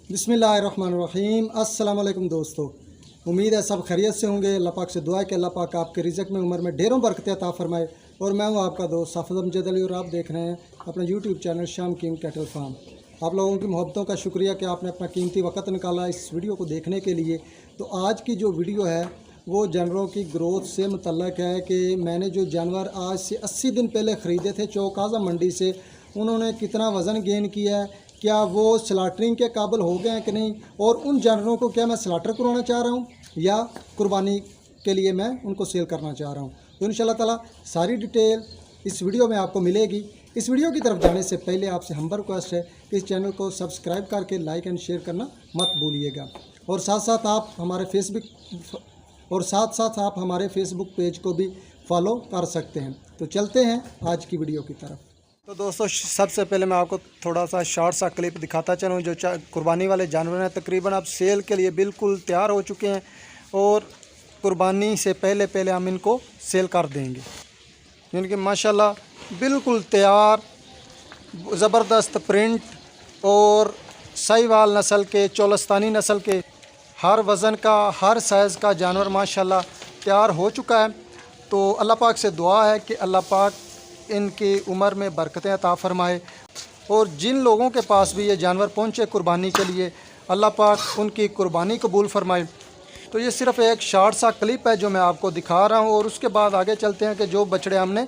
बिस्मिल्लाहिर्रहमानिर्रहीम। अस्सलाम वालेकुम दोस्तों, उम्मीद है सब खैरियत से होंगे। अल्लाह पाक से दुआ है कि अल्लाह पाक आपके रिज़्क़ में उम्र में ढेरों बरकत अता फरमाए। और मैं हूँ आपका दोस्त हाफ़िज़ अमजद अली और आप देख रहे हैं अपना यूट्यूब चैनल शाम किंग कैटल फार्म। आप लोगों की मोहब्बतों का शुक्रिया कि आपने अपना कीमती वक्त निकाला इस वीडियो को देखने के लिए। तो आज की जो वीडियो है वो जानवरों की ग्रोथ से मुतल्लक है कि मैंने जो जानवर आज से 80 दिन पहले ख़रीदे थे चौक आज़म मंडी से, उन्होंने कितना वज़न गेन किया है, क्या वो स्लाटरिंग के काबिल हो गए हैं कि नहीं, और उन जानवरों को क्या मैं स्लाटर करवाना चाह रहा हूँ या कुर्बानी के लिए मैं उनको सेल करना चाह रहा हूँ। तो इंशाल्लाह ताला सारी डिटेल इस वीडियो में आपको मिलेगी। इस वीडियो की तरफ जाने से पहले आपसे हम्बर रिक्वेस्ट है कि इस चैनल को सब्सक्राइब करके लाइक एंड शेयर करना मत भूलिएगा। और साथ साथ आप हमारे फेसबुक पेज को भी फॉलो कर सकते हैं। तो चलते हैं आज की वीडियो की तरफ। तो दोस्तों, सबसे पहले मैं आपको थोड़ा सा शॉर्ट सा क्लिप दिखाता चलूँ। जो कुर्बानी वाले जानवर हैं तकरीबन अब सेल के लिए बिल्कुल तैयार हो चुके हैं और कुर्बानी से पहले हम इनको सेल कर देंगे। इनकी माशाल्लाह बिल्कुल तैयार ज़बरदस्त प्रिंट और साहिवाल नस्ल के, चोलस्तानी नस्ल के, हर वज़न का हर साइज़ का जानवर माशाल्लाह तैयार हो चुका है। तो अल्लाह पाक से दुआ है कि अल्लाह पाक इनकी उम्र में बरकतें अता फ़रमाए। और जिन लोगों के पास भी ये जानवर पहुँचे कुर्बानी के लिए, अल्लाह पाक उनकी कुर्बानी कबूल फ़रमाए। तो ये सिर्फ़ एक शॉर्ट सा क्लिप है जो मैं आपको दिखा रहा हूँ, और उसके बाद आगे चलते हैं कि जो बछड़े हमने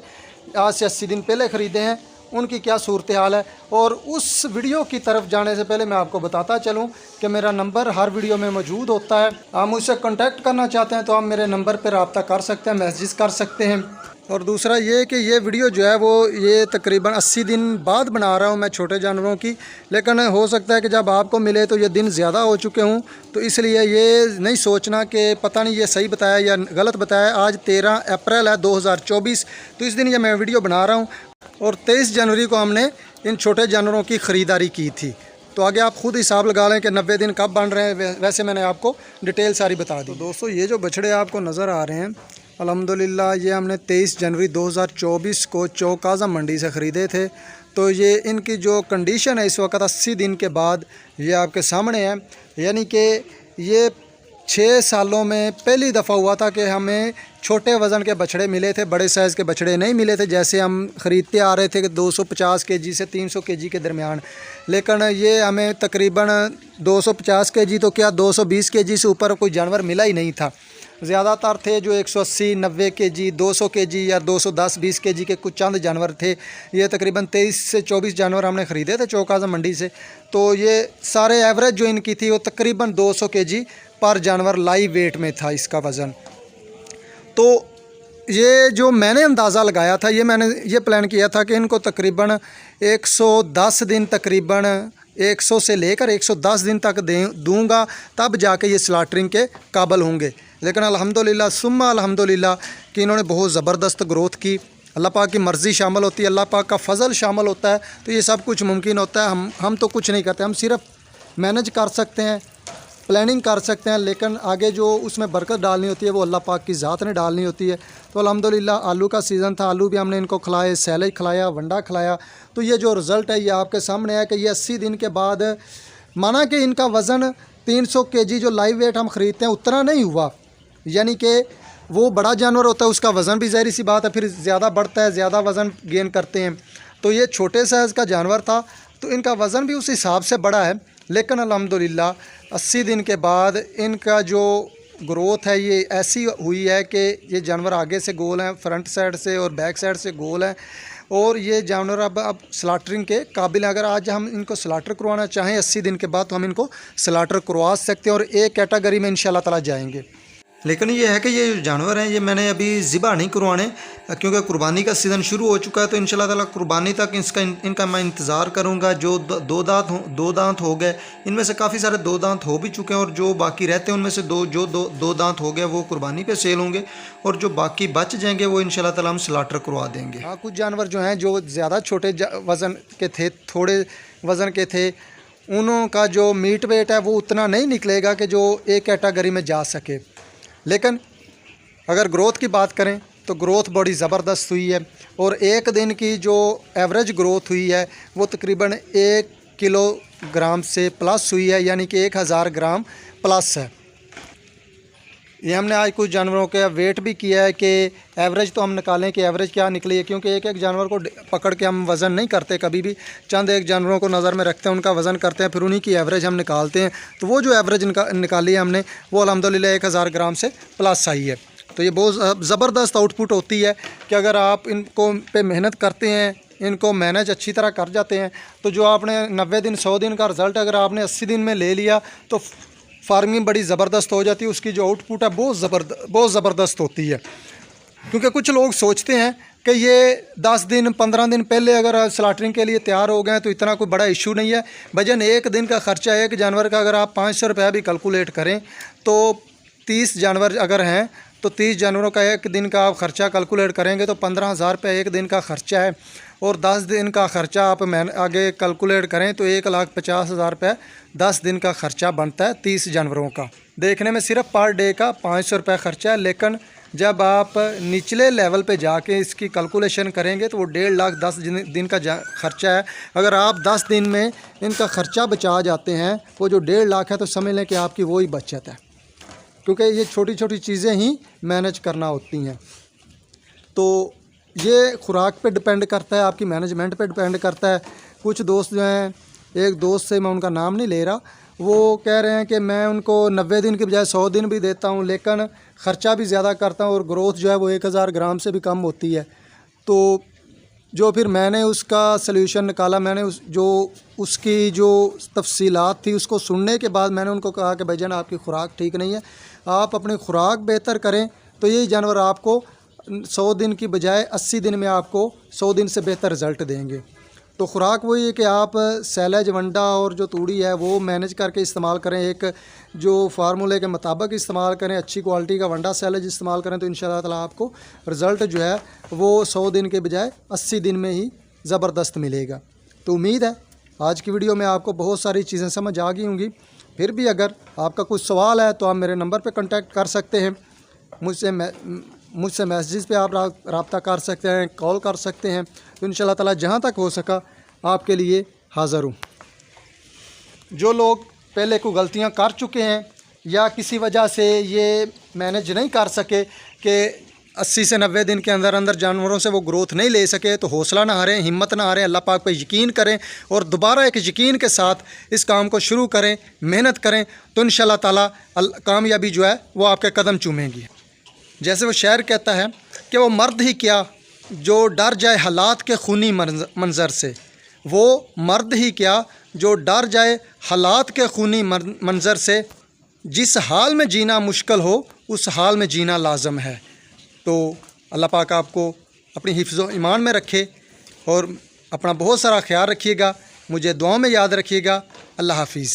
आज से 80 दिन पहले ख़रीदे हैं उनकी क्या सूरत हाल है। और उस वीडियो की तरफ जाने से पहले मैं आपको बताता चलूँ कि मेरा नंबर हर वीडियो में मौजूद होता है। आप मुझसे कॉन्टैक्ट करना चाहते हैं तो आप मेरे नंबर पर रब्ता कर सकते हैं, मैसेज कर सकते हैं। और दूसरा ये कि ये वीडियो जो है वो ये तकरीबन 80 दिन बाद बना रहा हूँ मैं छोटे जानवरों की, लेकिन हो सकता है कि जब आपको मिले तो ये दिन ज़्यादा हो चुके हों, तो इसलिए ये नहीं सोचना कि पता नहीं ये सही बताया या गलत बताया। आज 13 अप्रैल है 2024, तो इस दिन ये मैं वीडियो बना रहा हूँ। और 23 जनवरी को हमने इन छोटे जानवरों की ख़रीदारी की थी। तो आगे आप खुद हिसाब लगा लें कि 90 दिन कब बन रहे हैं। वैसे मैंने आपको डिटेल सारी बता दी। तो दोस्तों, ये जो बछड़े आपको नज़र आ रहे हैं अल्हम्दुलिल्लाह ये हमने 23 जनवरी 2024 को चौक आज़म मंडी से ख़रीदे थे। तो ये इनकी जो कंडीशन है इस वक्त 80 दिन के बाद ये आपके सामने है। यानी कि ये 6 सालों में पहली दफ़ा हुआ था कि हमें छोटे वज़न के बछड़े मिले थे, बड़े साइज़ के बछड़े नहीं मिले थे। जैसे हम ख़रीदते आ रहे थे कि 250 केजी से 300 केजी के दरमियान, लेकिन ये हमें तकरीबन 250 केजी तो क्या 220 केजी से ऊपर कोई जानवर मिला ही नहीं था। ज़्यादातर थे जो 180, 90 केजी, 200 केजी या 210, 20 केजी के कुछ चंद जानवर थे। ये तकरीबन 23 से 24 जानवर हमने ख़रीदे थे चौक आज़म मंडी से। तो ये सारे एवरेज जो इनकी थी वो तकरीबन 200 केजी पर जानवर लाइव वेट में था इसका वज़न। तो ये जो मैंने अंदाज़ा लगाया था, मैंने ये प्लान किया था कि इनको तकरीबन 110 दिन, तकरीबन 100 से लेकर 110 दिन तक दूंगा, तब जाके ये स्लाटरिंग के काबिल होंगे। लेकिन अल्हम्दुलिल्लाह सुम्मा अल्हम्दुलिल्लाह कि इन्होंने बहुत ज़बरदस्त ग्रोथ की। अल्लाह पाक की मर्ज़ी शामिल होती है, अल्लाह पाक का फ़ज़ल शामिल होता है, तो ये सब कुछ मुमकिन होता है। हम तो कुछ नहीं करते, हम सिर्फ मैनेज कर सकते हैं, प्लानिंग कर सकते हैं, लेकिन आगे जो उसमें बरकत डालनी होती है वो अल्लाह पाक की ज़ात ने डालनी होती है। तो अल्हम्दुलिल्लाह आलू का सीज़न था, आलू भी हमने इनको खिलाए, सैलेज खिलाया, वंडा खिलाया। तो ये जो रिज़ल्ट है ये आपके सामने है कि ये 80 दिन के बाद, माना कि इनका वज़न 300 केजी जो लाइव वेट हम ख़रीदते हैं उतना नहीं हुआ। यानी कि वो बड़ा जानवर होता है उसका वज़न भी ज़ाहिर सी बात है फिर ज़्यादा बढ़ता है, ज़्यादा वज़न गेन करते हैं। तो ये छोटे साइज़ का जानवर था तो इनका वज़न भी उस हिसाब से बड़ा है। लेकिन अल्हम्दुलिल्लाह 80 दिन के बाद इनका जो ग्रोथ है ये ऐसी हुई है कि ये जानवर आगे से गोल हैं, फ्रंट साइड से और बैक साइड से गोल हैं। और ये जानवर अब स्लाटरिंग के काबिल हैं। अगर आज हम इनको स्लाटर करवाना चाहें 80 दिन के बाद तो हम इनको स्लाटर करवा सकते हैं और एक कैटेगरी में इंशाल्लाह ताला जाएंगे। लेकिन ये है कि ये जानवर हैं ये मैंने अभी ज़िबा नहीं करवाने, क्योंकि कुर्बानी का सीज़न शुरू हो चुका है। तो इंशाल्लाह ताला कुर्बानी तक इनका मैं इंतज़ार करूंगा। जो दो दांत हो गए, इनमें से काफ़ी सारे 2 दांत हो भी चुके हैं, और जो बाकी रहते हैं उनमें से दो दांत हो गए वो कुर्बानी पे सेल होंगे, और जो बाकी बच जाएंगे वो इंशाल्लाह ताला हम स्लाटर करवा देंगे। हाँ, कुछ जानवर जो हैं जो ज़्यादा छोटे वज़न के थे, थोड़े वज़न के थे, उनका जो मीट वेट है वो उतना नहीं निकलेगा कि जो एक कैटेगरी में जा सके। लेकिन अगर ग्रोथ की बात करें तो ग्रोथ बड़ी ज़बरदस्त हुई है, और एक दिन की जो एवरेज ग्रोथ हुई है वो तकरीबन 1 किलो ग्राम से प्लस हुई है, यानी कि 1000 ग्राम प्लस है। ये हमने आज कुछ जानवरों का वेट भी किया है कि एवरेज तो हम निकालें कि एवरेज क्या निकली है, क्योंकि एक एक जानवर को पकड़ के हम वज़न नहीं करते कभी भी, चंद एक जानवरों को नज़र में रखते हैं, उनका वज़न करते हैं, फिर उन्हीं की एवरेज हम निकालते हैं। तो वो जो एवरेज निकाली है हमने, वो अल्हम्दुलिल्लाह 1000 ग्राम से प्लस आई है। तो ये बहुत ज़बरदस्त आउटपुट होती है कि अगर आप इनको पे मेहनत करते हैं, इनको मैनेज अच्छी तरह कर जाते हैं, तो जो आपने 90 दिन 100 दिन का रिज़ल्ट अगर आपने 80 दिन में ले लिया तो फार्मिंग बड़ी ज़बरदस्त हो जाती है। उसकी जो आउटपुट है बहुत ज़बरदस्त होती है। क्योंकि कुछ लोग सोचते हैं कि ये 10 दिन 15 दिन पहले अगर स्लाटरिंग के लिए तैयार हो गए तो इतना कोई बड़ा इशू नहीं है। भजन एक दिन का ख़र्चा एक जानवर का अगर आप 500 रुपया भी कैलकुलेट करें तो 30 जानवर अगर हैं तो 30 जानवरों का एक दिन का आप ख़र्चा कैलकुलेट करेंगे तो 15,000 रुपये एक दिन का ख़र्चा है, और 10 दिन का ख़र्चा आप आगे कैलकुलेट करें तो 1,50,000 रुपये 10 दिन का ख़र्चा बनता है 30 जानवरों का। देखने में सिर्फ पर डे का 500 रुपये ख़र्चा है, लेकिन जब आप निचले लेवल पे जाके इसकी कैलकुलेशन करेंगे तो वो 1.5 लाख 10 दिन का ख़र्चा है। अगर आप 10 दिन में इनका ख़र्चा बचा जाते हैं, वो जो 1.5 लाख है, तो समझ लें कि आपकी वही बचत है, क्योंकि ये छोटी छोटी चीज़ें ही मैनेज करना होती हैं। तो ये खुराक पे डिपेंड करता है, आपकी मैनेजमेंट पे डिपेंड करता है। कुछ दोस्त जो हैं, एक दोस्त से मैं उनका नाम नहीं ले रहा, वो कह रहे हैं कि मैं उनको 90 दिन के बजाय 100 दिन भी देता हूं, लेकिन ख़र्चा भी ज़्यादा करता हूं और ग्रोथ जो है वो 1000 ग्राम से भी कम होती है। तो जो फिर मैंने उसका सल्यूशन निकाला, मैंने उसकी जो तफसीलात थी उसको सुनने के बाद मैंने उनको कहा कि भाईजान आपकी खुराक ठीक नहीं है, आप अपनी खुराक बेहतर करें तो यही जानवर आपको 100 दिन की बजाय 80 दिन में आपको 100 दिन से बेहतर रिज़ल्ट देंगे। तो खुराक वही है कि आप सैलेज वंडा और जो तूड़ी है वो मैनेज करके इस्तेमाल करें, एक जो फार्मूले के मुताबिक इस्तेमाल करें, अच्छी क्वालिटी का वंडा सैलेज इस्तेमाल करें, तो इंशाअल्लाह ताला आपको रिज़ल्ट जो है वो 100 दिन के बजाय 80 दिन में ही ज़बरदस्त मिलेगा। तो उम्मीद है आज की वीडियो में आपको बहुत सारी चीज़ें समझ आ गई होंगी। फिर भी अगर आपका कुछ सवाल है तो आप मेरे नंबर पर कॉन्टैक्ट कर सकते हैं, मुझसे मैसेज पे आप रब्ता कर सकते हैं, कॉल कर सकते हैं। तो इंशाअल्लाह ताला जहाँ तक हो सका आपके लिए हाज़िर हूँ। जो लोग पहले कोई गलतियाँ कर चुके हैं या किसी वजह से ये मैनेज नहीं कर सके कि 80 से 90 दिन के अंदर अंदर जानवरों से वो ग्रोथ नहीं ले सके, तो हौसला ना हारें, हिम्मत ना हारें, अल्लाह पाक पे यकीन करें और दोबारा एक यकीन के साथ इस काम को शुरू करें, मेहनत करें, तो इंशाअल्लाह ताला कामयाबी जो है वो आपके कदम चूमेगी। जैसे वो शायर कहता है कि वो मर्द ही क्या जो डर जाए हालात के खूनी मंज़र से, वो मर्द ही क्या जो डर जाए हालात के खूनी मंज़र से, जिस हाल में जीना मुश्किल हो उस हाल में जीना लाजम है। तो अल्लाह पाक आपको अपनी हिफ्ज़ो ईमान में रखे और अपना बहुत सारा ख्याल रखिएगा, मुझे दुआओं में याद रखिएगा। अल्लाह हाफिज़।